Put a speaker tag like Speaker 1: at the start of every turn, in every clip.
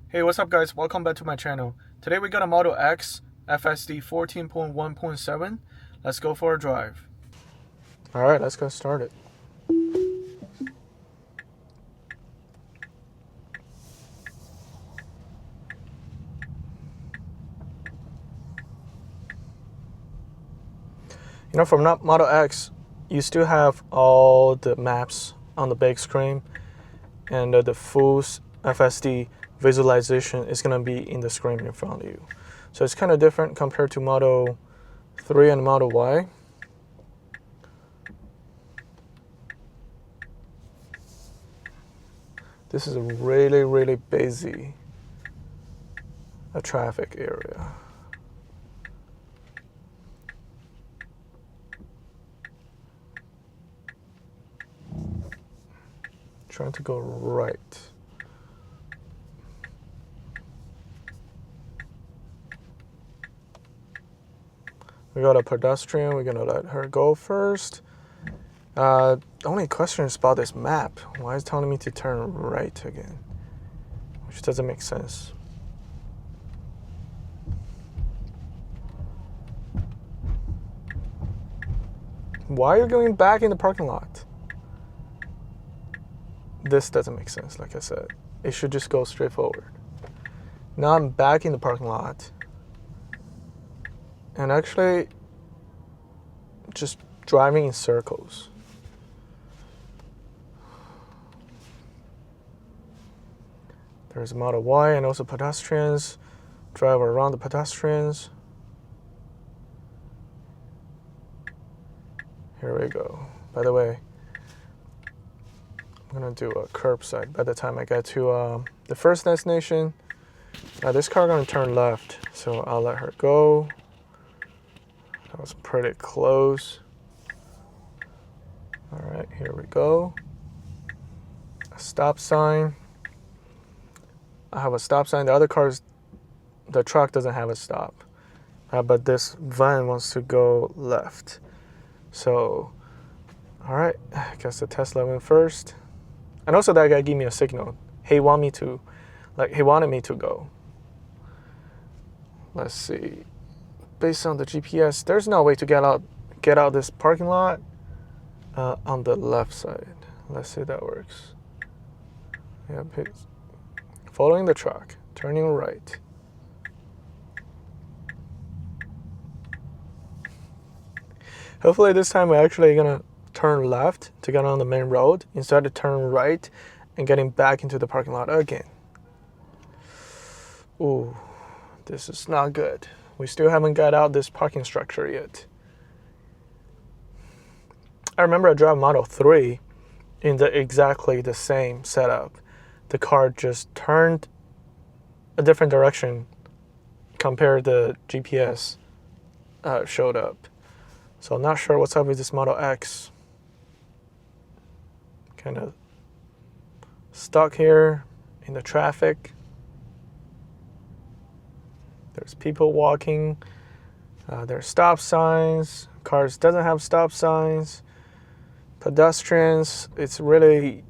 Speaker 1: Hey, what's up guys? Welcome back to my channel. Today we got a Model X FSD 14.1.7. Let's go for a drive. Alright, let's get started. You know, from Model X, you still have all the maps on the big screen, and the full FSD visualization is going to be in the screen in front of you. So it's kind of different compared to Model 3 and Model Y. This is a really busy traffic area. Trying to go right. We got a pedestrian, we're gonna let her go first. The only question is about this map. Why is it telling me to turn right again? Which doesn't make sense. Why are you going back in the parking lot? This doesn't make sense, like I said. It should just go straight forward. Now I'm back in the parking lot. And actually, just driving in circles. There's a Model Y and also pedestrians. Drive around the pedestrians. Here we go. By the way, I'm gonna do a curbside by the time I get to the first destination. This car gonna turn left, so I'll let her go. That was pretty close. All right, here we go. A stop sign. I have a stop sign. The other cars, the truck doesn't have a stop, but this van wants to go left. So, all right, I guess the Tesla went first. And also that guy gave me a signal. He wanted me to go. Let's see. Based on the GPS, there's no way to get out this parking lot on the left side. Let's see if that works. Yep, following the truck, turning right. Hopefully this time we're actually gonna turn left to get on the main road instead of turn right and getting back into the parking lot again. Ooh, this is not good. We still haven't got out this parking structure yet. I remember I drove Model 3 in exactly the same setup. The car just turned a different direction compared to the GPS showed up. So I'm not sure what's up with this Model X. Kind of stuck here in the traffic. There's people walking. There's stop signs. Cars doesn't have stop signs. Pedestrians. It's really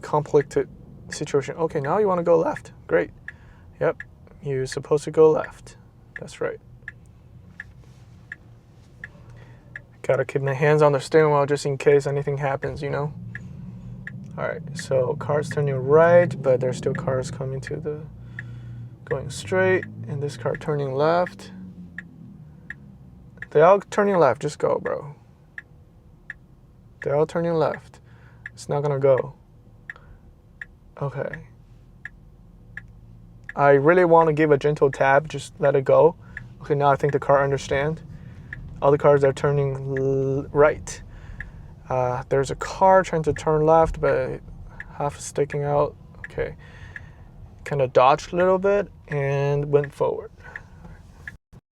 Speaker 1: complicated situation. Okay, now you want to go left. Great. Yep, you're supposed to go left. That's right. Gotta keep my hands on the steering wheel just in case anything happens, you know? Alright, so cars turning right, but there's still cars coming going straight, and this car turning left. They all turning left, just go, bro. They're all turning left. It's not gonna go. Okay. I really want to give a gentle tap, just let it go. Okay, now I think the car understands. All the cars are turning right. There's a car trying to turn left, but half sticking out. Okay. Kind of dodged a little bit and went forward.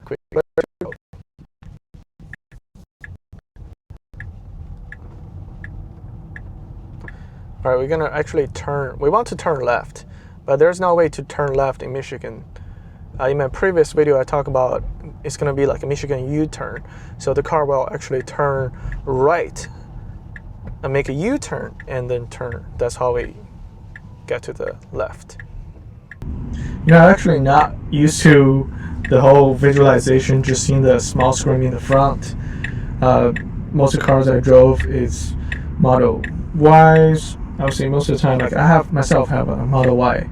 Speaker 1: Quick. All right, we're gonna actually turn. We want to turn left, but there's no way to turn left in Michigan. In my previous video, I talked about it's gonna be like a Michigan U-turn. So the car will actually turn right and make a U-turn and then turn. That's how we get to the left. I'm actually not used to the whole visualization, just seeing the small screen in the front. Most of the cars I drove is Model Ys. I would say most of the time, like I have a Model Y,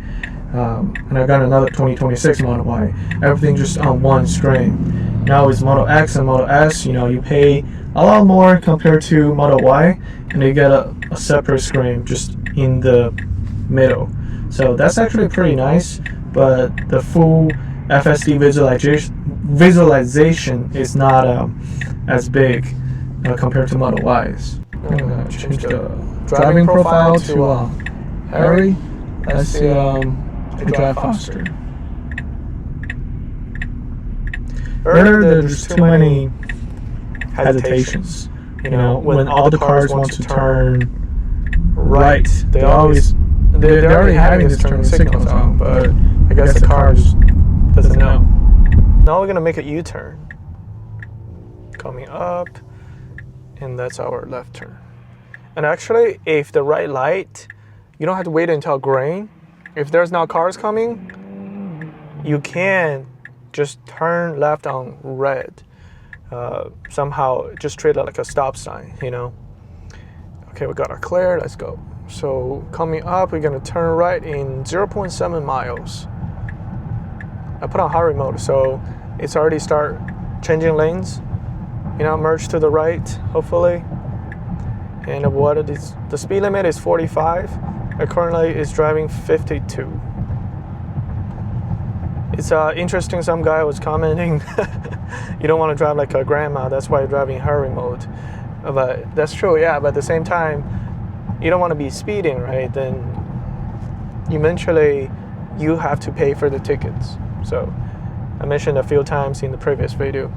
Speaker 1: and I got another 2026 Model Y. Everything just on one screen. Now it's Model X and Model S. You pay a lot more compared to Model Y, and you get a separate screen just in the middle. So that's actually pretty nice. But the full FSD visualization is not as big compared to Model Ys. I'm gonna change the driving profile to Harry. Let's see, drive faster. Earlier there's too many hesitations. When all the cars want to turn right, they're already having this turning signals on, but I guess the car just doesn't know. Now we're gonna make a U-turn. Coming up, and that's our left turn. And actually, if the right light, you don't have to wait until green. If there's no cars coming, you can just turn left on red. Somehow just treat it like a stop sign, Okay, we got our clear, let's go. So coming up, we're gonna turn right in 0.7 miles. I put on highway mode, so it's already start changing lanes. Merge to the right, hopefully. And the speed limit is 45. I currently is driving 52. It's interesting, some guy was commenting, you don't want to drive like a grandma, that's why you're driving highway mode. But that's true, yeah, but at the same time, you don't want to be speeding, right? Then eventually you have to pay for the tickets. So I mentioned a few times in the previous video.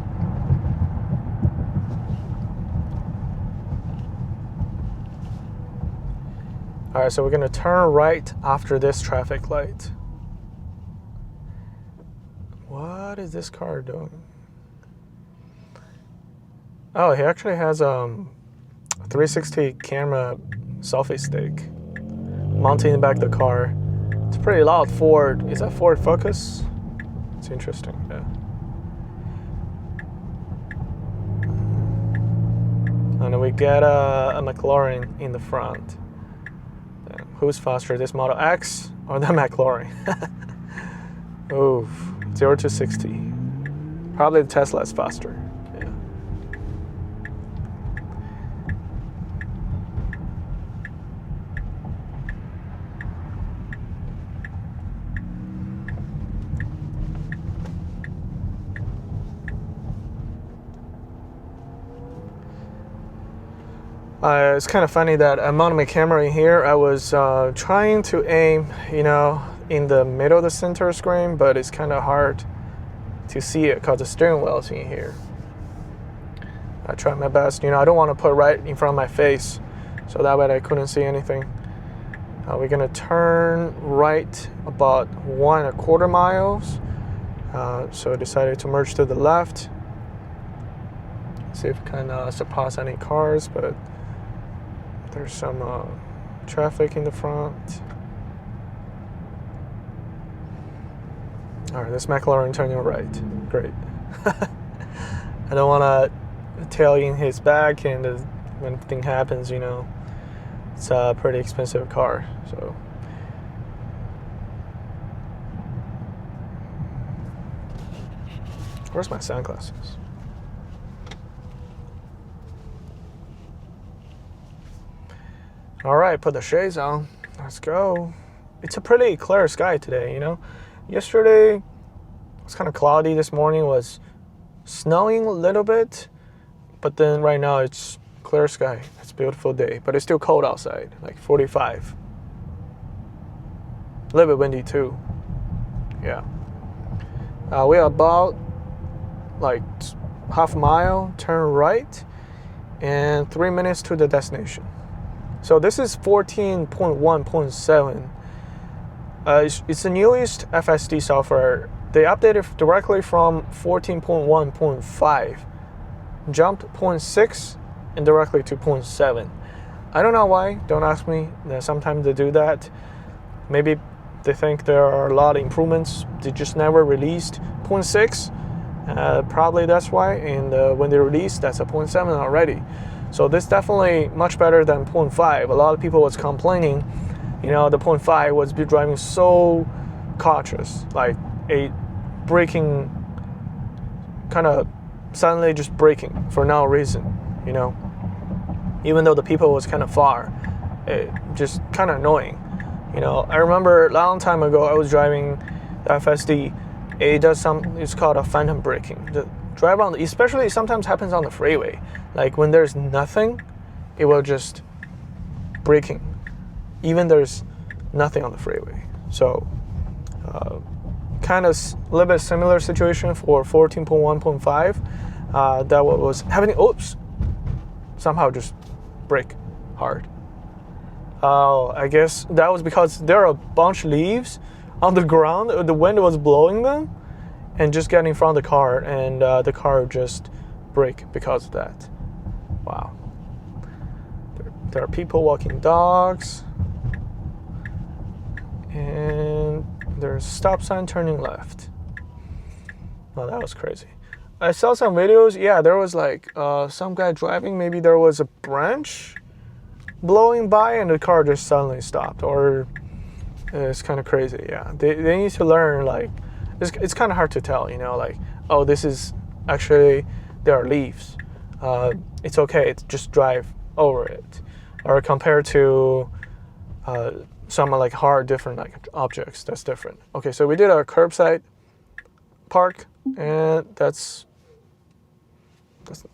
Speaker 1: All right, so we're gonna turn right after this traffic light. What is this car doing? Oh, he actually has a 360 camera selfie stick mounted in the back of the car. It's pretty loud. Ford. Is that Ford Focus? It's interesting. Yeah. And then we get a McLaren in the front. Who's faster, this Model X or the McLaren? Oof, 0 to 60. Probably the Tesla is faster. Yeah. It's kind of funny that I mounted my camera in here. I was trying to aim, in the middle of the center screen, but it's kind of hard to see it because the steering wheel is in here. I tried my best. I don't want to put right in front of my face, so that way I couldn't see anything. We're gonna turn right about 1.25 miles. So I decided to merge to the left. See if we can surpass any cars, but there's some traffic in the front. All right, this McLaren turning right. Great. I don't want to tail in his back, and when thing happens, it's a pretty expensive car. So. Where's my sunglasses? All right, put the shades on. Let's go. It's a pretty clear sky today, Yesterday, it was kind of cloudy. This morning was snowing a little bit, but then right now it's clear sky. It's a beautiful day, but it's still cold outside, like 45. A little bit windy too. Yeah. We are about like half a mile, turn right, and 3 minutes to the destination. So this is 14.1.7. It's the newest FSD software. They updated directly from 14.1.5, jumped 0.6 and directly to 0.7. I don't know why, don't ask me. Sometimes they do that. Maybe They think there are a lot of improvements. They just never released 0.6. Probably that's why. And when they released, that's a 0.7 already. So this definitely much better than 0.5. A lot of people was complaining, the 0.5 was driving so cautious, like a braking, kind of suddenly just braking for no reason, even though the people was kind of far. It just kind of annoying. I remember a long time ago I was driving the FSD. It does it's called a phantom braking. The drive on, especially sometimes happens on the freeway. Like when there's nothing, it will just braking, even there's nothing on the freeway. So kind of a little bit similar situation for 14.1.5. That was having, somehow just brake hard. I guess that was because there are a bunch of leaves on the ground. The wind was blowing them and just getting in front of the car, and the car just brake because of that. Wow. There are people walking dogs, and there's a stop sign turning left. Well, that was crazy. I saw some videos. Yeah, there was like some guy driving. Maybe there was a branch blowing by and the car just suddenly stopped. Or it's kind of crazy. Yeah, they need to learn. Like it's kind of hard to tell. Like, oh, this is actually, there are leaves. It's okay to just drive over it. Or compared to some like hard different like objects, that's different. Okay, so we did a curbside park, and that's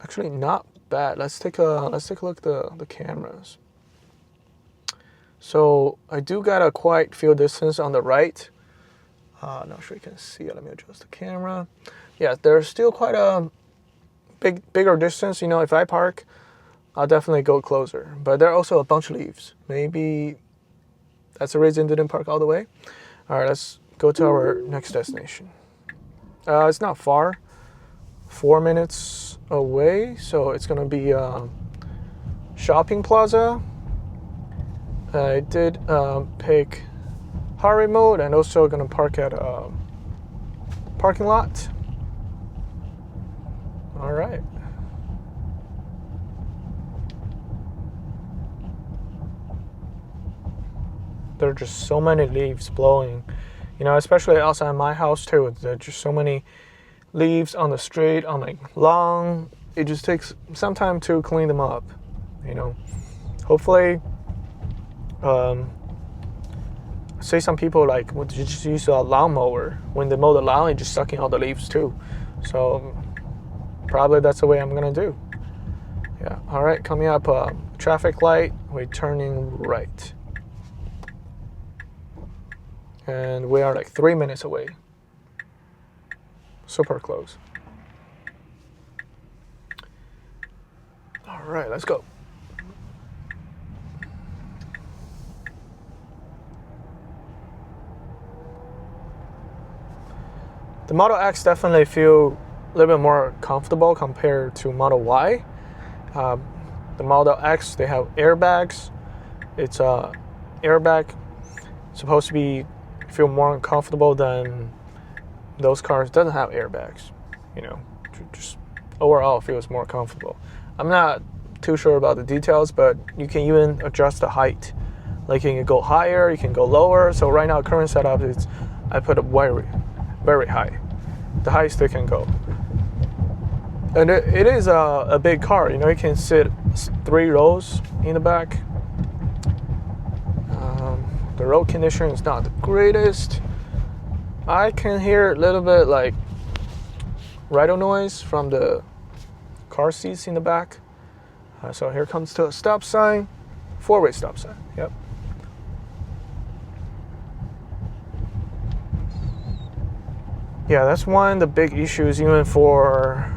Speaker 1: actually not bad. Let's take a look at the cameras. So I do got a quite few distance on the right. Not sure you can see it. Let me adjust the camera. Yeah, there's still quite a bigger distance. If I park, I'll definitely go closer. But there are also a bunch of leaves. Maybe that's the reason I didn't park all the way. All right, let's go to our next destination. It's not far, 4 minutes away. So it's gonna be shopping plaza. I did pick hurry mode, and also gonna park at a parking lot. All right. There are just so many leaves blowing, especially outside my house too. There are just so many leaves on the street, on my lawn. It just takes some time to clean them up, Hopefully, say some people like would just use a lawnmower. When they mow the lawn, it's just sucking all the leaves too. So probably that's the way I'm gonna do. Yeah. All right. Coming up, traffic light. We're turning right. And we are like 3 minutes away. Super close. All right, let's go. The Model X definitely feel a little bit more comfortable compared to Model Y. The Model X, they have airbags. It's a airbag, supposed to be feel more comfortable than those cars doesn't have airbags. Just overall feels more comfortable. I'm not too sure about the details, but you can even adjust the height. Like you can go higher, you can go lower. So right now, current setup is I put it very, very high, the highest they can go. And it is a big car. You can sit 3 rows in the back. The road condition is not the greatest. I can hear a little bit like radio noise from the car seats in the back. So here comes to a stop sign, 4-way stop sign. Yep. Yeah, that's one of the big issues even for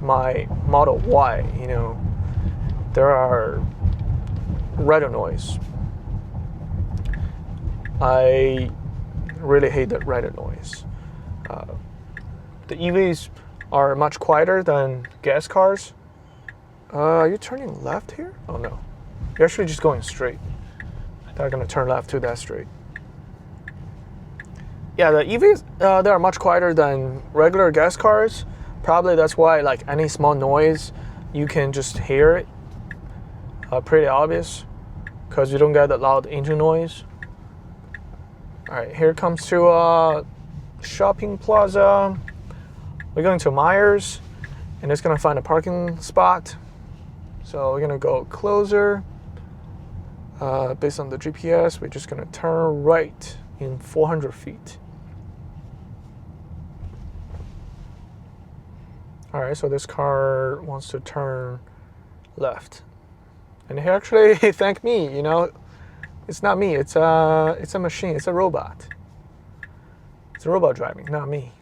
Speaker 1: my Model Y. There are radio noise. I really hate that radio noise. The EVs are much quieter than gas cars. Are you turning left here? Oh no, you're actually just going straight. I thought I'm gonna turn left to that straight. Yeah, the EVs, they are much quieter than regular gas cars. Probably that's why like any small noise, you can just hear it. Pretty obvious, because you don't get that loud engine noise. All right, here comes to shopping plaza. We're going to Myers, and it's gonna find a parking spot. So we're gonna go closer. Based on the GPS, we're just gonna turn right in 400 feet. All right, so this car wants to turn left. And he actually thanked me, you know. It's not me, it's a machine, it's a robot. It's a robot driving, not me.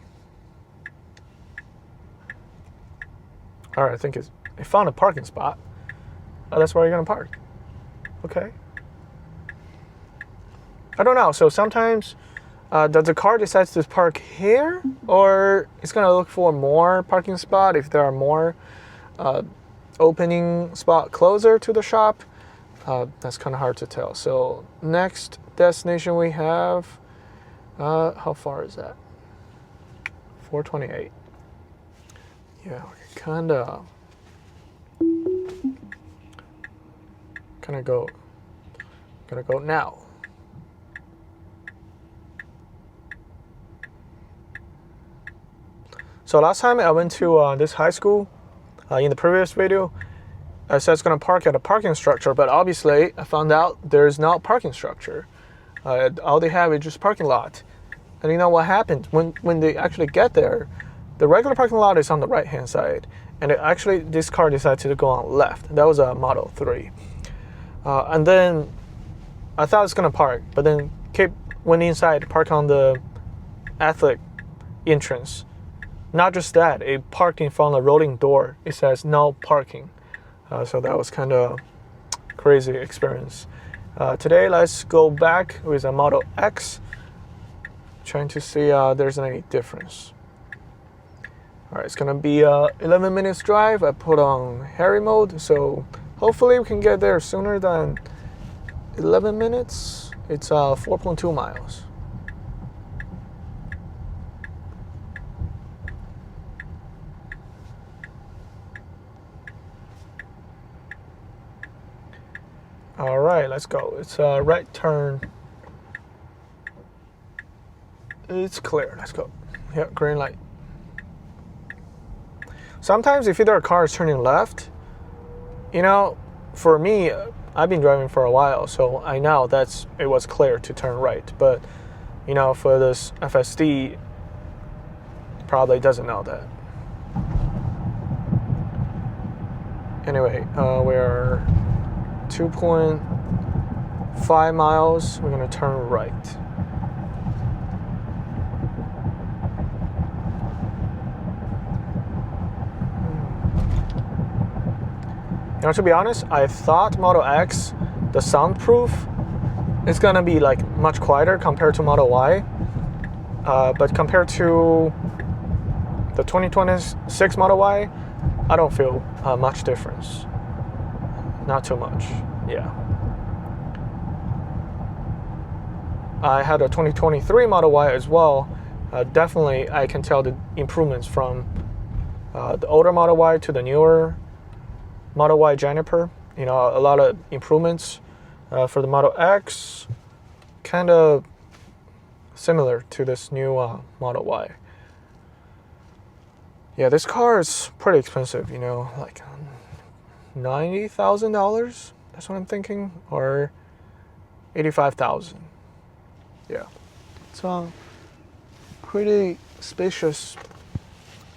Speaker 1: All right, I think it found a parking spot. Oh, that's where you're gonna park. Okay. I don't know, so sometimes does the car decides to park here, or it's gonna look for more parking spot if there are more opening spot closer to the shop? That's kind of hard to tell. So next destination we have, how far is that? 428. Yeah, we're gonna go now. So last time I went to this high school, in the previous video, I said it's gonna park at a parking structure, but obviously I found out there's no parking structure. All they have is just parking lot. And you know what happened? When they actually get there, the regular parking lot is on the right hand side, and this car decided to go on left. That was a Model 3. And then I thought it's gonna park, but then went inside, park on the athletic entrance. Not just that, it parked in front of the rolling door. It says no parking. So that was kind of crazy experience. Today, let's go back with a Model X, trying to see there's any difference. All right, it's gonna be 11 minutes drive. I put on Harry mode, so hopefully we can get there sooner than 11 minutes. It's 4.2 miles. All right, let's go. It's a right turn. It's clear. Let's go. Yeah, green light. Sometimes if there are cars turning left, you know, for me, I've been driving for a while, so I know it was clear to turn right. But, you know, for this FSD, probably doesn't know that. Anyway, we're 2.5 miles. We're gonna turn right. You know, to be honest, I thought Model X, the soundproof, is gonna be like much quieter compared to Model Y. But compared to the 2026 Model Y, I don't feel much difference. Not too much, yeah. I had a 2023 Model Y as well. Definitely, I can tell the improvements from the older Model Y to the newer Model Y Juniper. You know, a lot of improvements. For the Model X, kind of similar to this new Model Y. Yeah, this car is pretty expensive, you know, like $90,000, that's what I'm thinking, or $85,000. Yeah, it's a pretty spacious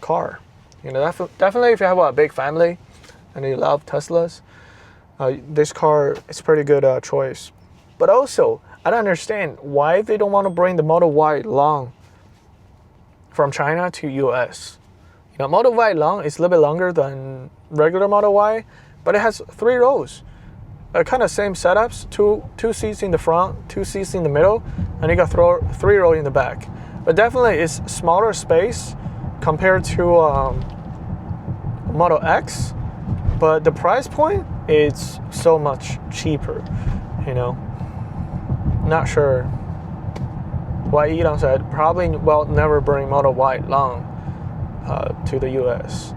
Speaker 1: car. You know, definitely if you have a big family and you love Teslas, this car is a pretty good choice. But also, I don't understand why they don't want to bring the Model Y Long from China to US. You know, Model Y Long is a little bit longer than regular Model Y, but it has 3 rows. Kind of same setups, two seats in the front, 2 seats in the middle, and you got 3 rows in the back. But definitely it's smaller space compared to Model X, but the price point is so much cheaper, you know. Not sure what Elon said, probably will never bring Model Y long to the US.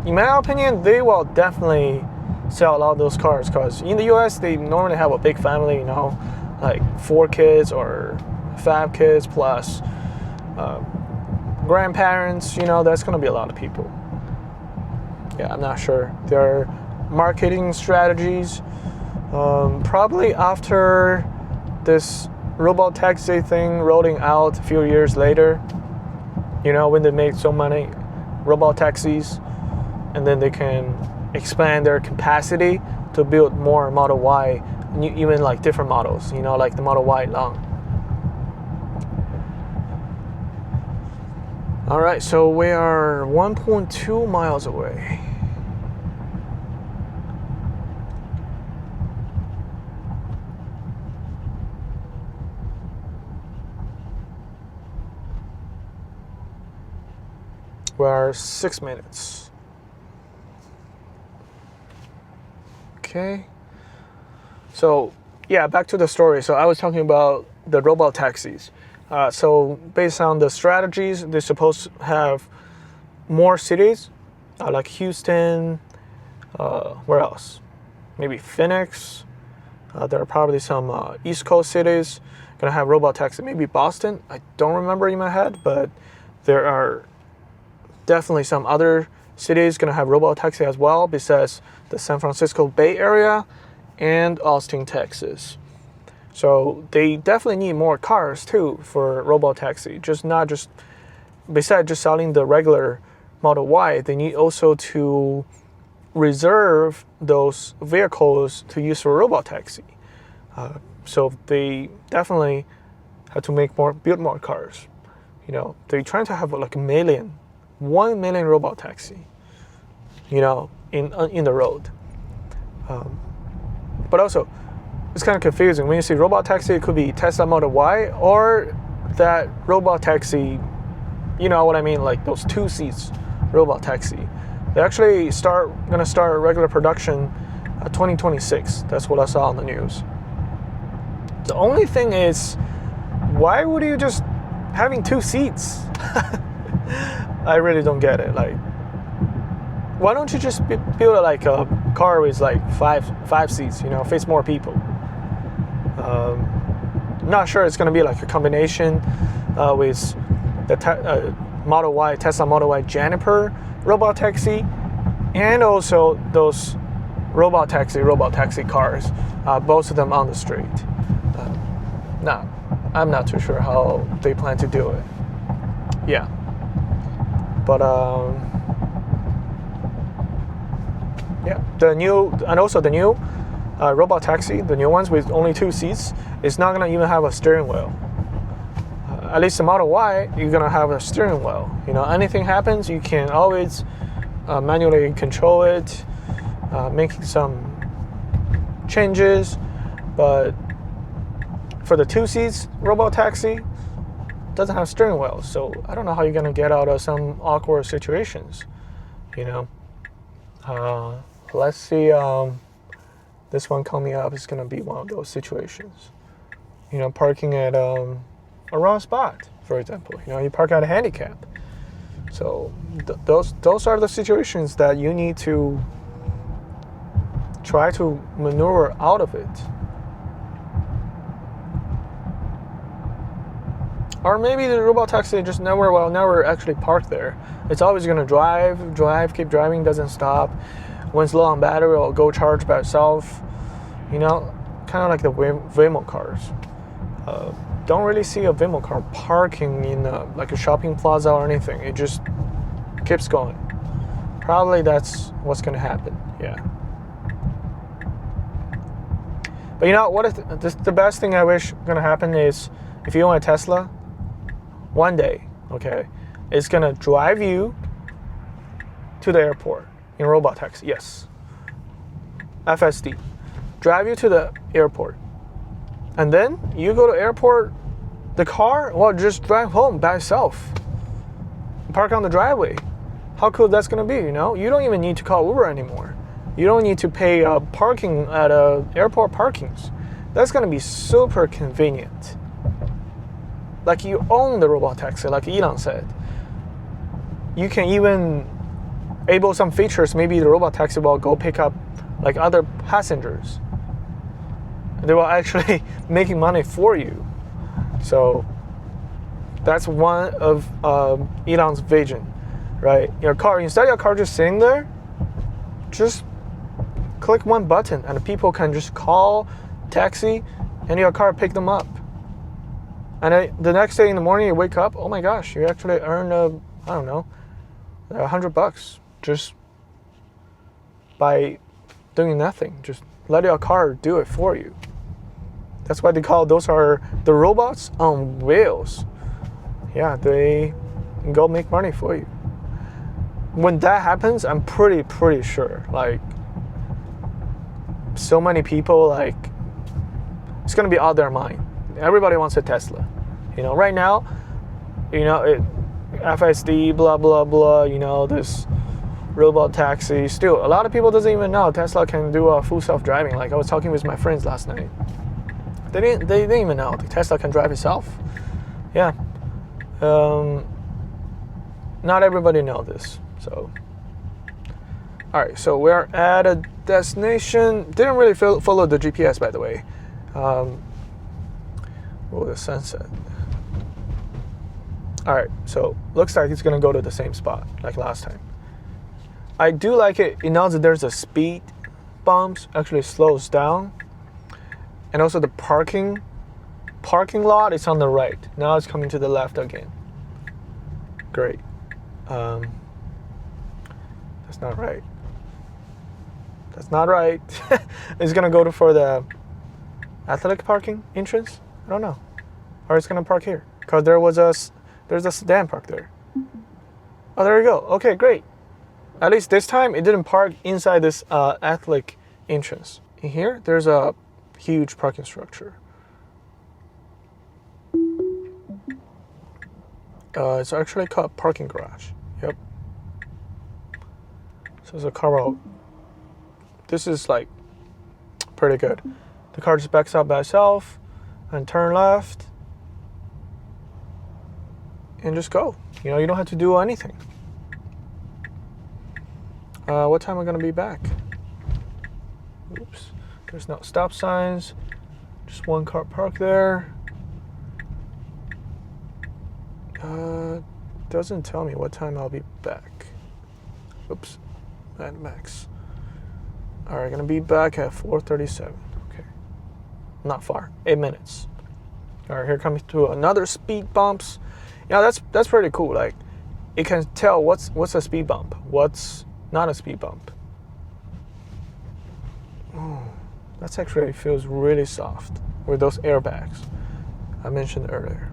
Speaker 1: In my opinion, they will definitely sell a lot of those cars, because in the US they normally have a big family, you know, like 4 kids or 5 kids plus grandparents, you know, that's gonna be a lot of people. Yeah, I'm not sure. Their marketing strategies, probably after this robot taxi thing rolling out a few years later, you know, when they make so many robot taxis, and then they can expand their capacity to build more Model Y, even like different models, you know, like the Model Y long. All right, so we are 1.2 miles away. We are 6 minutes. Okay. So, yeah, back to the story. So I was talking about the robot taxis. So based on the strategies, they're supposed to have more cities, like Houston, where else? Maybe Phoenix. There are probably some East Coast cities gonna have robot taxi. Maybe Boston. I don't remember in my head, but there are definitely some other cities gonna have robot taxi as well, besides the San Francisco Bay Area and Austin, Texas. So they definitely need more cars too for robot taxi. Besides just selling the regular Model Y, they need also to reserve those vehicles to use for robot taxi. So they definitely have to build more cars. You know, they're trying to have like 1 million robot taxi, you know, in the road. But also, it's kind of confusing. When you see robot taxi, it could be Tesla Model Y or that robot taxi, you know what I mean, like those 2 seats robot taxi. They actually gonna start regular production 2026. That's what I saw on the news. The only thing is, why would you just having 2 seats? I really don't get it. Like, why don't you just build like a car with like five seats, you know, fits more people? Not sure it's going to be like a combination with the Model Y, Tesla Model Y Juniper robot taxi, and also those robot taxi cars, both of them on the street. I'm not too sure how they plan to do it. Yeah, but yeah, the new robot taxi, the new ones with only 2 seats, is not gonna even have a steering wheel. At least the Model Y, you're gonna have a steering wheel. You know, anything happens, you can always manually control it, making some changes. But for the 2 seats robot taxi, doesn't have steering wheel, so I don't know how you're gonna get out of some awkward situations. You know, let's see. This one coming up is gonna be one of those situations. You know, parking at a wrong spot, for example. You know, you park at a handicap. So those are the situations that you need to try to maneuver out of it. Or maybe the robot taxi just never actually park there. It's always gonna keep driving, doesn't stop. When it's low on battery, it'll go charge by itself. You know, kind of like the Waymo cars. Don't really see a Waymo car parking in like a shopping plaza or anything. It just keeps going. Probably that's what's gonna happen. Yeah. But you know what? The best thing I wish gonna happen is, if you own a Tesla, one day, okay, it's gonna drive you to the airport in robot taxi. Yes, FSD, drive you to the airport, and then you go to airport. The car will just drive home by itself. Park on the driveway. How cool that's gonna be? You know, you don't even need to call Uber anymore. You don't need to pay parking at airport parkings. That's gonna be super convenient. like you own the robot taxi, like Elon said. You can even enable some features. Maybe the robot taxi will go pick up like other passengers. They will actually making money for you. So that's one of Elon's vision, right? Your car, instead of your car just sitting there, just click one button and people can just call taxi and your car pick them up. And the next day in the morning you wake up, oh my gosh, you actually earn I don't know, $100 just by doing nothing. Just let your car do it for you. That's why they call those are the robots on wheels. Yeah, they can go make money for you. When that happens, I'm pretty sure, like, so many people, like, it's gonna be out their mind. Everybody wants a Tesla. You know, right now, you know, FSD, blah, blah, blah, you know, this robot taxi. Still, a lot of people doesn't even know Tesla can do a full self-driving. Like, I was talking with my friends last night. They didn't even know the Tesla can drive itself. Yeah. Not everybody know this. So, all right, so we're at a destination. Didn't really follow the GPS, by the way. The sunset. All right, so looks like it's gonna go to the same spot like last time. I do like it. You know that there's a speed bumps, actually slows down, and also the parking lot is on the right. Now it's coming to the left again. Great. That's not right. That's not right. It's gonna go for the athletic parking entrance. I don't know, or it's gonna park here because there's a sedan park there. Oh, there you go. Okay, great. At least this time it didn't park inside this athletic entrance. In here, there's a huge parking structure. It's actually called parking garage. Yep. So it's a car out. This is like pretty good. The car just backs up by itself and turn left and just go. You know, you don't have to do anything. What time am I gonna be back? Oops. There's no stop signs. Just one car parked there. Doesn't tell me what time I'll be back. Oops. Mad Max. All right, gonna be back at 4:37. Okay. Not far. 8 minutes. All right, here comes to another speed bumps. Yeah, that's pretty cool. Like, it can tell what's a speed bump, what's not a speed bump. Oh, that's actually feels really soft with those airbags I mentioned earlier.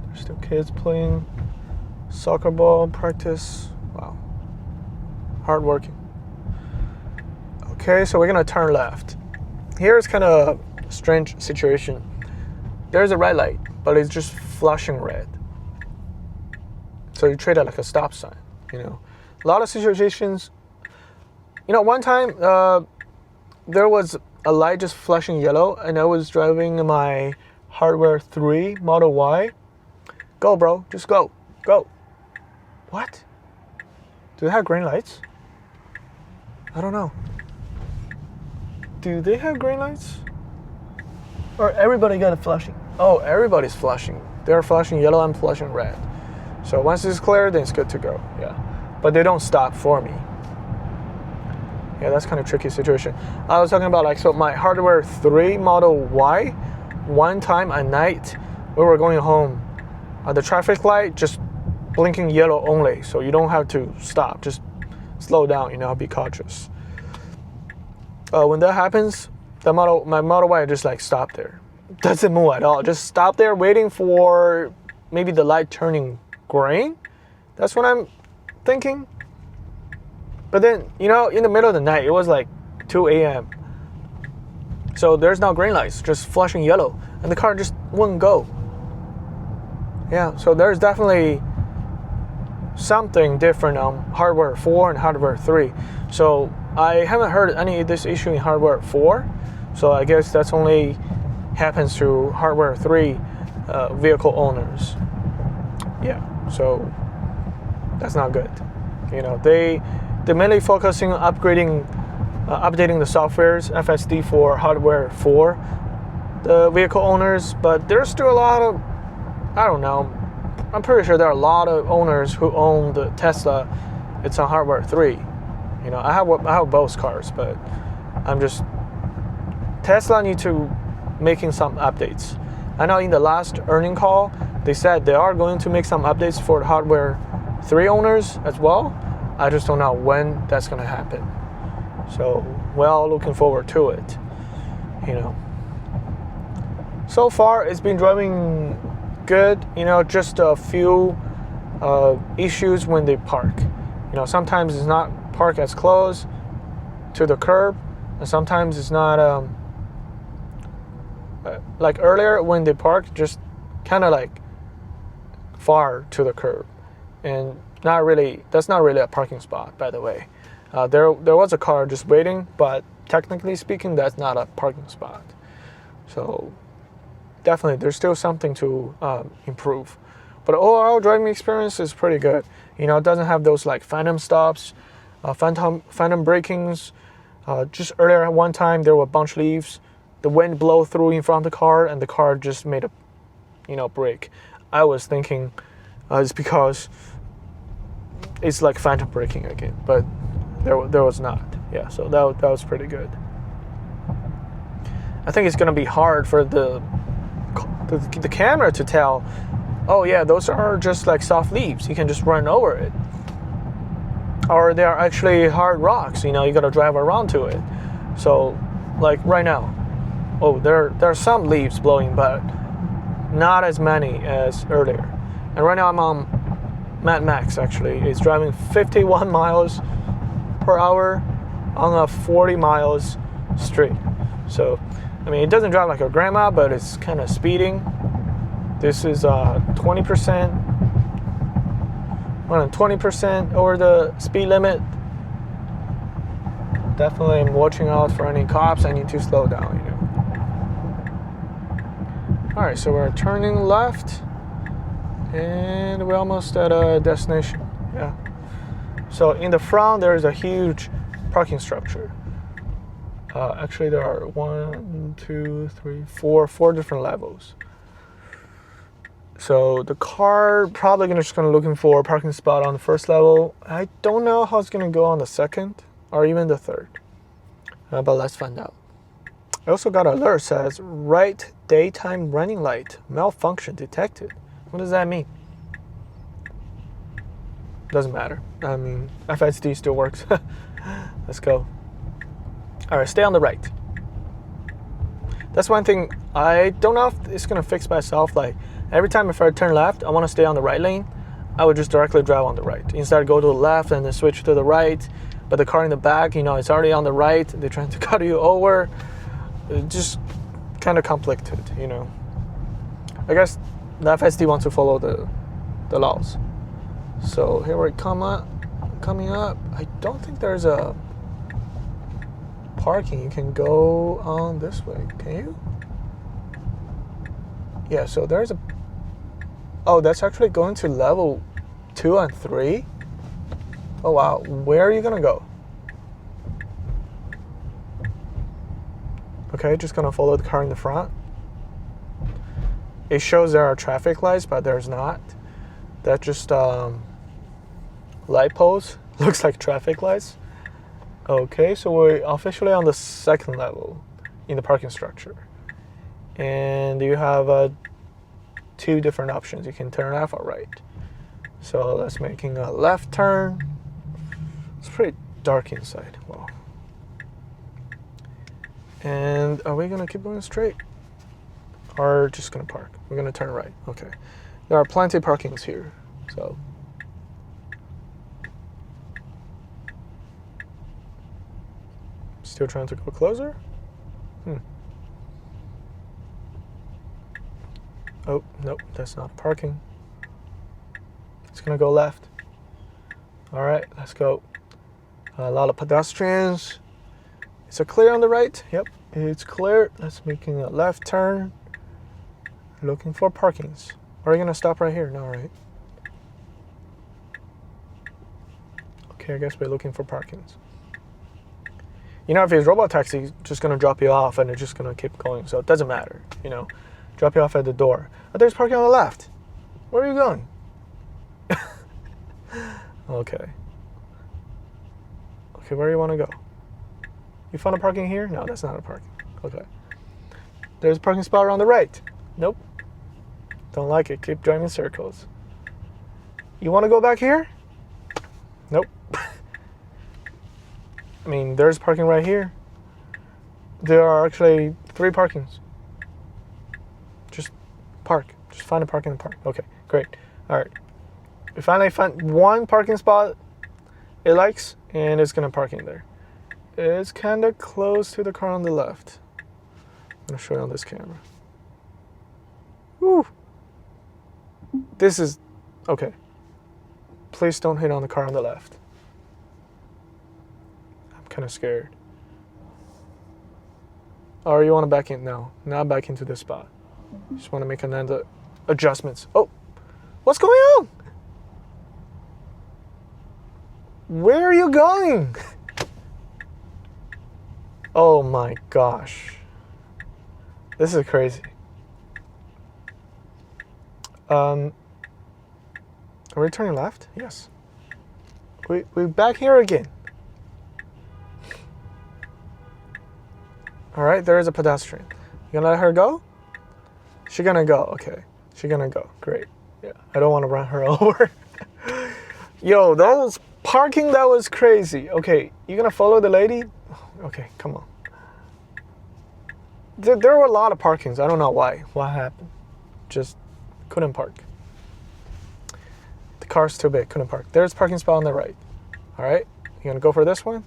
Speaker 1: There's still kids playing soccer ball practice. Wow, hard working. Okay, so we're gonna turn left. Here's kind of a strange situation. There's a red light, but it's just flashing red. So you treat it like a stop sign, you know. A lot of situations, you know, one time there was a light just flashing yellow and I was driving my Hardware 3 Model Y. Go, bro, just go, go. What? Do they have green lights? I don't know. Do they have green lights? Or everybody got a flashing? Oh, everybody's flashing. They're flashing yellow, I'm flashing red. So once it's clear, then it's good to go. Yeah, but they don't stop for me. Yeah, that's kind of tricky situation. I was talking about, like, so my Hardware 3 Model Y, one time at night, we were going home. The traffic light just blinking yellow only, so you don't have to stop. Just slow down, you know, be cautious. When that happens, my Model Y just like stop there. Doesn't move at all. Just stop there waiting for maybe the light turning green. That's what I'm thinking. But then, you know, in the middle of the night, it was like 2 a.m. So there's no green lights, just flashing yellow. And the car just wouldn't go. Yeah, so there's definitely something different on Hardware 4 and Hardware 3. So I haven't heard any of this issue in Hardware 4. So I guess that's only happens to hardware 3 vehicle owners. Yeah, so that's not good. They're mainly focusing on updating the softwares, FSD for hardware 4, the vehicle owners, but there's still a lot of, I don't know, I'm pretty sure there are a lot of owners who own the Tesla. It's on hardware 3. I have both cars, but Tesla need to making some updates. I know in the last earning call, they said they are going to make some updates for the hardware 3 owners as well. I just don't know when that's going to happen. So we're all looking forward to it. So far it's been driving good. Just a few issues when they park. Sometimes it's not park as close to the curb, and sometimes it's not like earlier when they park, just kind of like far to the curb, and that's not really a parking spot, by the way. There was a car just waiting, but technically speaking, that's not a parking spot. So definitely there's still something to improve, but overall driving experience is pretty good. It doesn't have those like phantom stops, phantom brakings. Just earlier at one time there were a bunch of leaves, the wind blow through in front of the car, and the car just made a brake. I was thinking it's because it's like phantom braking again, but there was not. Yeah, so that was pretty good. I think it's gonna be hard for the camera to tell, oh yeah, those are just like soft leaves, you can just run over it, or they are actually hard rocks, you gotta drive around to it. So like right now, there are some leaves blowing, but not as many as earlier. And right now I'm on Mad Max. Actually, it's driving 51 miles per hour on a 40 miles straight. So it doesn't drive like a grandma, but it's kind of speeding. This is 20%, running 20% over the speed limit. Definitely I'm watching out for any cops. I need to slow down, Alright, so we're turning left, and we're almost at a destination. Yeah. So in the front, there's a huge parking structure. Actually, there are 4 different levels. So the car probably just gonna looking for a parking spot on the first level. I don't know how it's gonna go on the second or even the third, but let's find out. I also got an alert says right daytime running light malfunction detected. What does that mean? Doesn't matter. FSD still works. Let's go. All right, stay on the right. That's one thing I don't know if it's gonna fix by itself. Like every time if I turn left, I want to stay on the right lane, I would just directly drive on the right. Instead, go to the left and then switch to the right. But the car in the back, it's already on the right. They're trying to cut you over. Just kind of conflicted, I guess the FSD wants to follow the laws. So here we coming up. I don't think there's a parking. You can go on this way. Can you? Yeah, so there's that's actually going to level 2 and 3. Oh wow, where are you gonna go? Okay, just gonna follow the car in the front. It shows there are traffic lights, but there's not. That's just light poles. Looks like traffic lights. Okay, so we're officially on the second level in the parking structure. And you have 2 different options. You can turn left or right. So let's making a left turn. It's pretty dark inside. Wow. And are we gonna keep going straight? Or just gonna park? We're gonna turn right. Okay. There are plenty of parkings here. So still trying to go closer? Oh, nope, that's not parking. It's gonna go left. All right, let's go. A lot of pedestrians. Is it clear on the right? Yep. It's clear. Let's making a left turn. Looking for parkings. Are you gonna stop right here? No, right? Okay, I guess we're looking for parkings. You know, if it's robot taxi, it's just gonna drop you off and it's just gonna keep going. So it doesn't matter, you know. Drop you off at the door. But there's parking on the left. Where are you going? Okay. Okay, where do you want to go? You found a parking here? No, that's not a parking. Okay. There's a parking spot around the right. Nope. Don't like it. Keep driving in circles. You want to go back here? Nope. I mean, there's parking right here. There are actually 3 parkings. Just park. Just find a parking and park. Okay, great. All right. We finally found one parking spot it likes, and it's gonna park in there. It's kind of close to the car on the left. I'm gonna show you on this camera. Woo! This is okay. Please don't hit on the car on the left. I'm kind of scared. Or you want to back in? No, not back into this spot. Just want to make another adjustments. Oh, what's going on? Where are you going? Oh my gosh. This is crazy. Are we turning left? Yes. We're back here again. All right, there is a pedestrian. You gonna let her go? She's gonna go. Okay, she's gonna go. Great. Yeah, I don't want to run her over. Yo, that was parking. That was crazy. Okay, you gonna follow the lady? Okay, come on. There were a lot of parkings. I don't know why. What happened? Just couldn't park. The car's too big. Couldn't park. There's a parking spot on the right. All right, you gonna go for this one?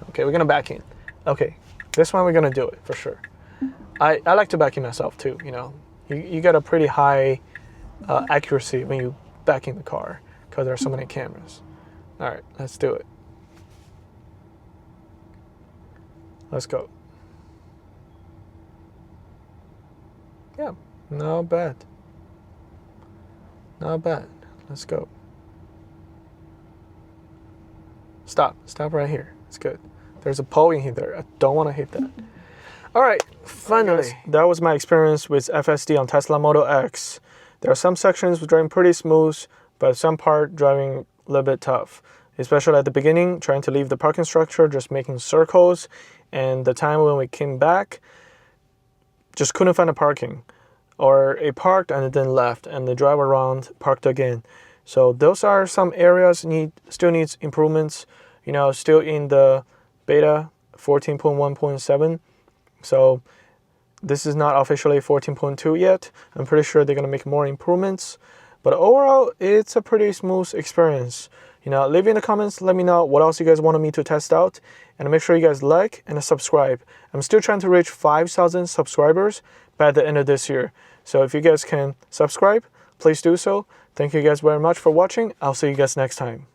Speaker 1: Okay, we're gonna back in. Okay, this one we're gonna do it for sure. I like to back in myself too. You know, you get a pretty high accuracy when you back in the car because there are so many cameras. All right, let's do it. Let's go. Yeah, not bad. Not bad. Let's go. Stop right here. It's good. There's a pole in here. I don't want to hit that. All right, finally, that was my experience with FSD on Tesla Model X. There are some sections driving pretty smooth, but some part driving a little bit tough, especially at the beginning, trying to leave the parking structure, just making circles, and the time when we came back, just couldn't find a parking, or it parked and it then left, and the drive around parked again. So those are some areas still needs improvements. You know, still in the beta 14.1.7. So this is not officially 14.2 yet. I'm pretty sure they're gonna make more improvements. But overall, it's a pretty smooth experience. You know, leave in the comments, let me know what else you guys wanted me to test out. And make sure you guys like and subscribe. I'm still trying to reach 5,000 subscribers by the end of this year. So if you guys can subscribe, please do so. Thank you guys very much for watching. I'll see you guys next time.